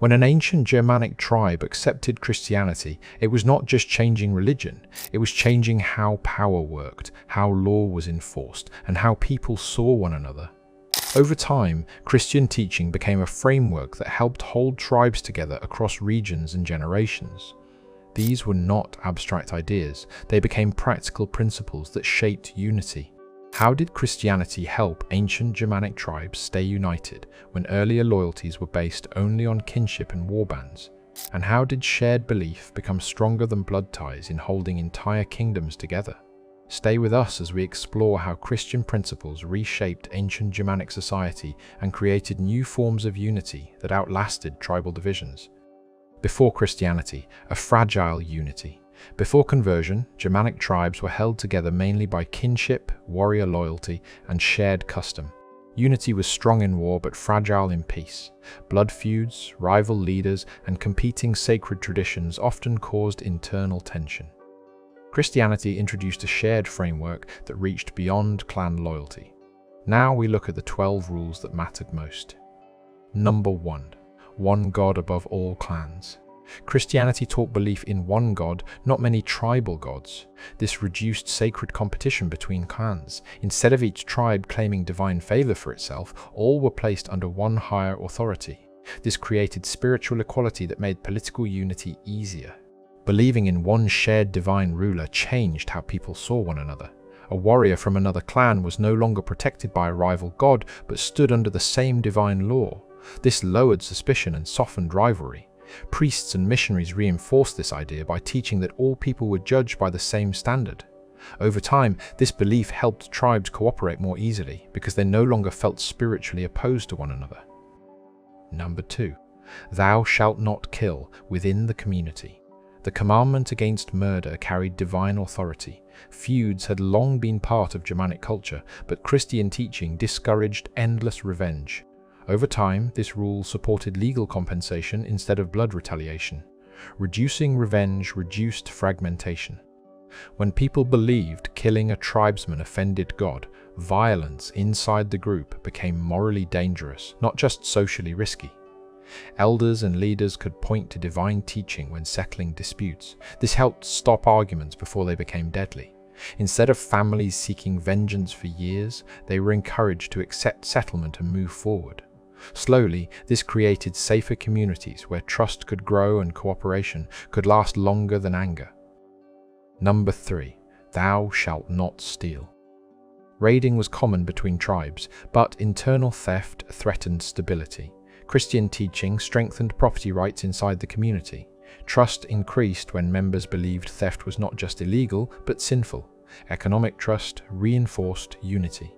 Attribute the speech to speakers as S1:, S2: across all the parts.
S1: When an ancient Germanic tribe accepted Christianity, it was not just changing religion, it was changing how power worked, how law was enforced, and how people saw one another. Over time, Christian teaching became a framework that helped hold tribes together across regions and generations. These were not abstract ideas, they became practical principles that shaped unity. How did Christianity help ancient Germanic tribes stay united when earlier loyalties were based only on kinship and warbands? And how did shared belief become stronger than blood ties in holding entire kingdoms together? Stay with us as we explore how Christian principles reshaped ancient Germanic society and created new forms of unity that outlasted tribal divisions. Before Christianity, a fragile unity. Before conversion, Germanic tribes were held together mainly by kinship, warrior loyalty, and shared custom. Unity was strong in war but fragile in peace. Blood feuds, rival leaders, and competing sacred traditions often caused internal tension. Christianity introduced a shared framework that reached beyond clan loyalty. Now we look at the 12 rules that mattered most. Number 1. One God above all clans. Christianity taught belief in one God, not many tribal gods. This reduced sacred competition between clans. Instead of each tribe claiming divine favor for itself, all were placed under one higher authority. This created spiritual equality that made political unity easier. Believing in one shared divine ruler changed how people saw one another. A warrior from another clan was no longer protected by a rival god, but stood under the same divine law. This lowered suspicion and softened rivalry. Priests and missionaries reinforced this idea by teaching that all people were judged by the same standard. Over time, this belief helped tribes cooperate more easily because they no longer felt spiritually opposed to one another. Number 2. Thou shalt not kill within the community. The commandment against murder carried divine authority. Feuds had long been part of Germanic culture, but Christian teaching discouraged endless revenge. Over time, this rule supported legal compensation instead of blood retaliation. Reducing revenge reduced fragmentation. When people believed killing a tribesman offended God, violence inside the group became morally dangerous, not just socially risky. Elders and leaders could point to divine teaching when settling disputes. This helped stop arguments before they became deadly. Instead of families seeking vengeance for years, they were encouraged to accept settlement and move forward. Slowly, this created safer communities where trust could grow and cooperation could last longer than anger. Number 3. Thou shalt not steal. Raiding was common between tribes, but internal theft threatened stability. Christian teaching strengthened property rights inside the community. Trust increased when members believed theft was not just illegal, but sinful. Economic trust reinforced unity.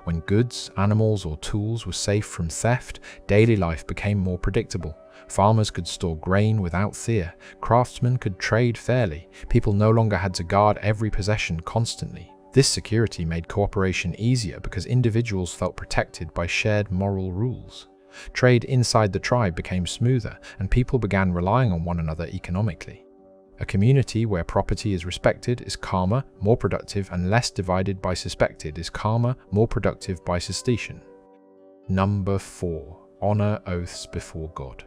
S1: When goods, animals, or tools were safe from theft, daily life became more predictable. Farmers could store grain without fear. Craftsmen could trade fairly. People no longer had to guard every possession constantly. This security made cooperation easier because individuals felt protected by shared moral rules. Trade inside the tribe became smoother, and people began relying on one another economically. A community where property is respected is calmer, more productive, and less divided by suspected is calmer, more productive by suspicion. Number 4. Honor oaths before God.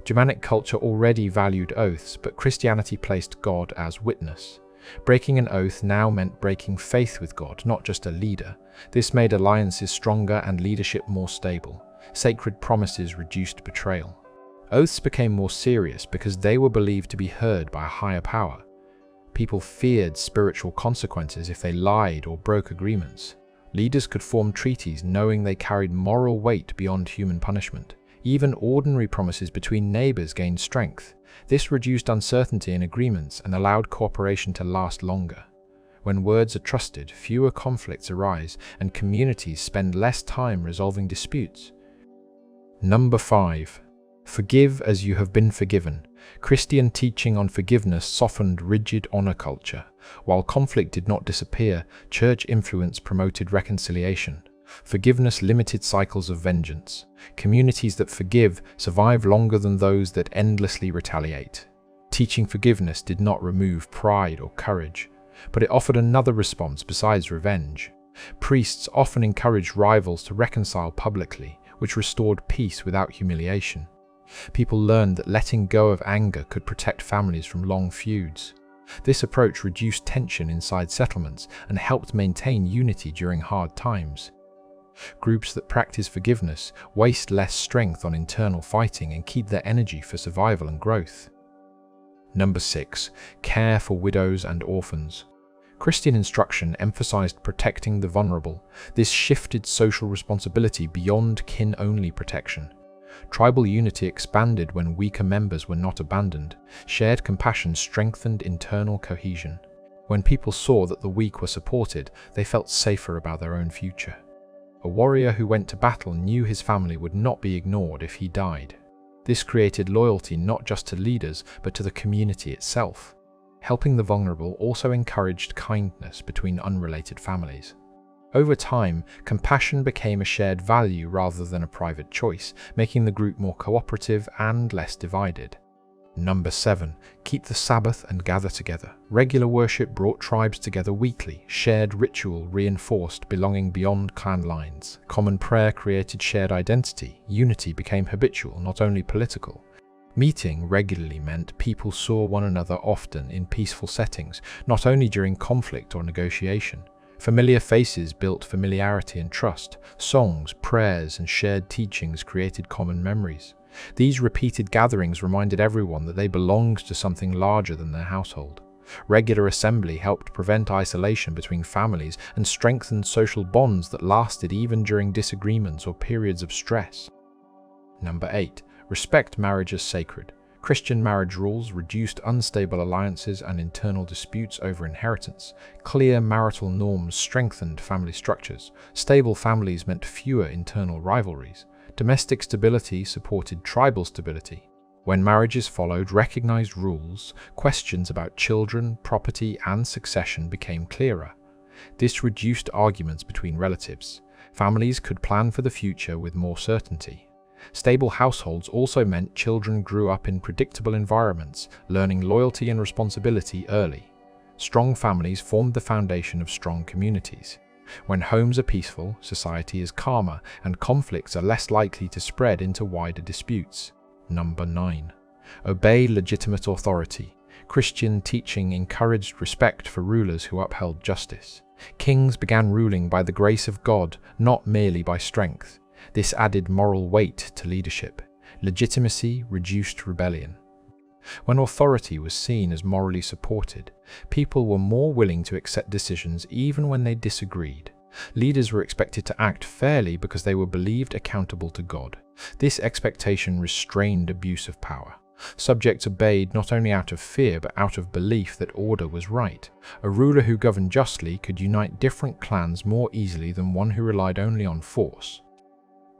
S1: Germanic culture already valued oaths, but Christianity placed God as witness. Breaking an oath now meant breaking faith with God, not just a leader. This made alliances stronger and leadership more stable. Sacred promises reduced betrayal. Oaths became more serious because they were believed to be heard by a higher power. People feared spiritual consequences if they lied or broke agreements. Leaders could form treaties knowing they carried moral weight beyond human punishment. Even ordinary promises between neighbors gained strength. This reduced uncertainty in agreements and allowed cooperation to last longer. When words are trusted, fewer conflicts arise, and communities spend less time resolving disputes. Number 5. Forgive as you have been forgiven. Christian teaching on forgiveness softened rigid honor culture. While conflict did not disappear, church influence promoted reconciliation. Forgiveness limited cycles of vengeance. Communities that forgive survive longer than those that endlessly retaliate. Teaching forgiveness did not remove pride or courage, but it offered another response besides revenge. Priests often encouraged rivals to reconcile publicly, which restored peace without humiliation. People learned that letting go of anger could protect families from long feuds. This approach reduced tension inside settlements and helped maintain unity during hard times. Groups that practice forgiveness waste less strength on internal fighting and keep their energy for survival and growth. Number 6. Care for widows and orphans. Christian instruction emphasized protecting the vulnerable. This shifted social responsibility beyond kin-only protection. Tribal unity expanded when weaker members were not abandoned. Shared compassion strengthened internal cohesion. When people saw that the weak were supported, they felt safer about their own future. A warrior who went to battle knew his family would not be ignored if he died. This created loyalty not just to leaders, but to the community itself. Helping the vulnerable also encouraged kindness between unrelated families. Over time, compassion became a shared value rather than a private choice, making the group more cooperative and less divided. Number 7. Keep the Sabbath and gather together. Regular worship brought tribes together weekly. Shared ritual reinforced belonging beyond clan lines. Common prayer created shared identity. Unity became habitual, not only political. Meeting regularly meant people saw one another often in peaceful settings, not only during conflict or negotiation. Familiar faces built familiarity and trust. Songs, prayers, and shared teachings created common memories. These repeated gatherings reminded everyone that they belonged to something larger than their household. Regular assembly helped prevent isolation between families and strengthened social bonds that lasted even during disagreements or periods of stress. Number 8. Respect marriage as sacred. Christian marriage rules reduced unstable alliances and internal disputes over inheritance. Clear marital norms strengthened family structures. Stable families meant fewer internal rivalries. Domestic stability supported tribal stability. When marriages followed recognized rules, questions about children, property, and succession became clearer. This reduced arguments between relatives. Families could plan for the future with more certainty. Stable households also meant children grew up in predictable environments, learning loyalty and responsibility early. Strong families formed the foundation of strong communities. When homes are peaceful, society is calmer, and conflicts are less likely to spread into wider disputes. Number 9. Obey legitimate authority. Christian teaching encouraged respect for rulers who upheld justice. Kings began ruling by the grace of God, not merely by strength. This added moral weight to leadership. Legitimacy reduced rebellion. When authority was seen as morally supported, people were more willing to accept decisions even when they disagreed. Leaders were expected to act fairly because they were believed accountable to God. This expectation restrained abuse of power. Subjects obeyed not only out of fear but out of belief that order was right. A ruler who governed justly could unite different clans more easily than one who relied only on force.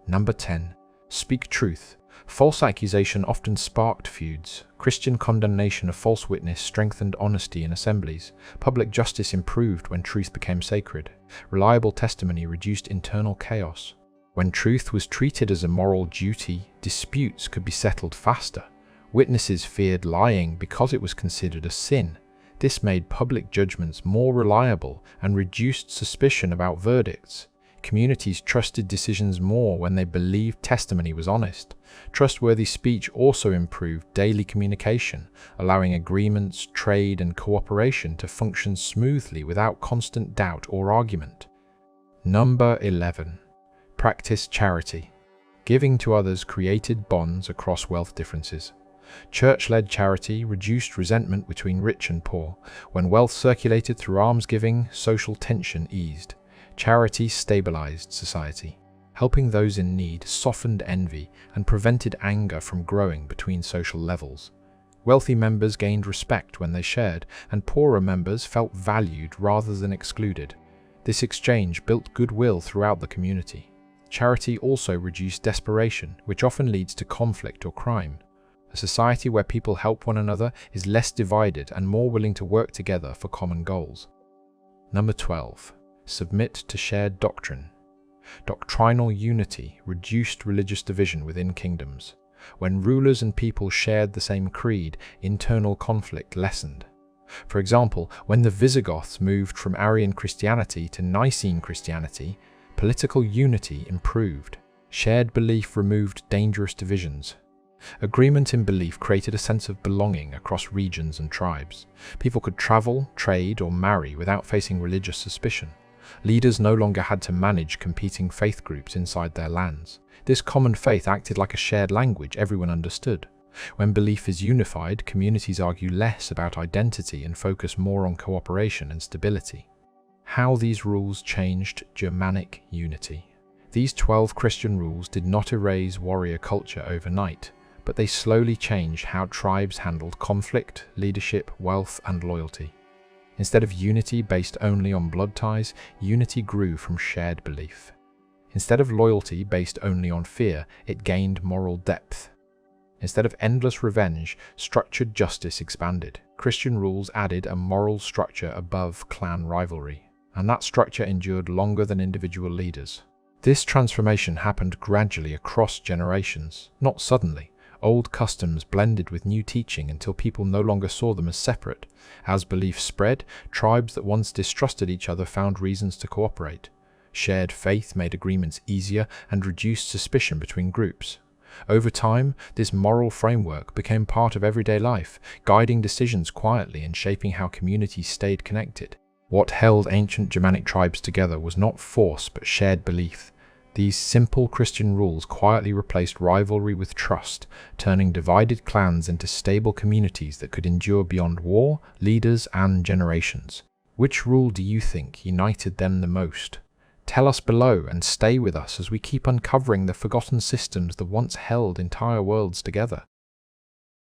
S1: Number 10. Speak truth. False accusation often sparked feuds. Christian condemnation of false witness strengthened honesty in assemblies. Public justice improved when truth became sacred. Reliable testimony reduced internal chaos. When truth was treated as a moral duty, disputes could be settled faster. Witnesses feared lying because it was considered a sin. This made public judgments more reliable and reduced suspicion about verdicts. Communities trusted decisions more when they believed testimony was honest. Trustworthy speech also improved daily communication, allowing agreements, trade, and cooperation to function smoothly without constant doubt or argument. Number 11. Practice charity. Giving to others created bonds across wealth differences. Church-led charity reduced resentment between rich and poor. When wealth circulated through almsgiving, social tension eased. Charity stabilized society. Helping those in need softened envy and prevented anger from growing between social levels. Wealthy members gained respect when they shared, and poorer members felt valued rather than excluded. This exchange built goodwill throughout the community. Charity also reduced desperation, which often leads to conflict or crime. A society where people help one another is less divided and more willing to work together for common goals. Number 12. Submit to shared doctrine. Doctrinal unity reduced religious division within kingdoms. When rulers and people shared the same creed, internal conflict lessened. For example, when the Visigoths moved from Arian Christianity to Nicene Christianity, political unity improved. Shared belief removed dangerous divisions. Agreement in belief created a sense of belonging across regions and tribes. People could travel, trade, or marry without facing religious suspicion. Leaders no longer had to manage competing faith groups inside their lands. This common faith acted like a shared language everyone understood. When belief is unified, communities argue less about identity and focus more on cooperation and stability. How these rules changed Germanic unity. These 12 Christian rules did not erase warrior culture overnight, but they slowly changed how tribes handled conflict, leadership, wealth, and loyalty. Instead of unity based only on blood ties, unity grew from shared belief. Instead of loyalty based only on fear, it gained moral depth. Instead of endless revenge, structured justice expanded. Christian rules added a moral structure above clan rivalry, and that structure endured longer than individual leaders. This transformation happened gradually across generations, not suddenly. Old customs blended with new teaching until people no longer saw them as separate. As belief spread, tribes that once distrusted each other found reasons to cooperate. Shared faith made agreements easier and reduced suspicion between groups. Over time, this moral framework became part of everyday life, guiding decisions quietly and shaping how communities stayed connected. What held ancient Germanic tribes together was not force but shared belief. These simple Christian rules quietly replaced rivalry with trust, turning divided clans into stable communities that could endure beyond war, leaders, and generations. Which rule do you think united them the most? Tell us below and stay with us as we keep uncovering the forgotten systems that once held entire worlds together.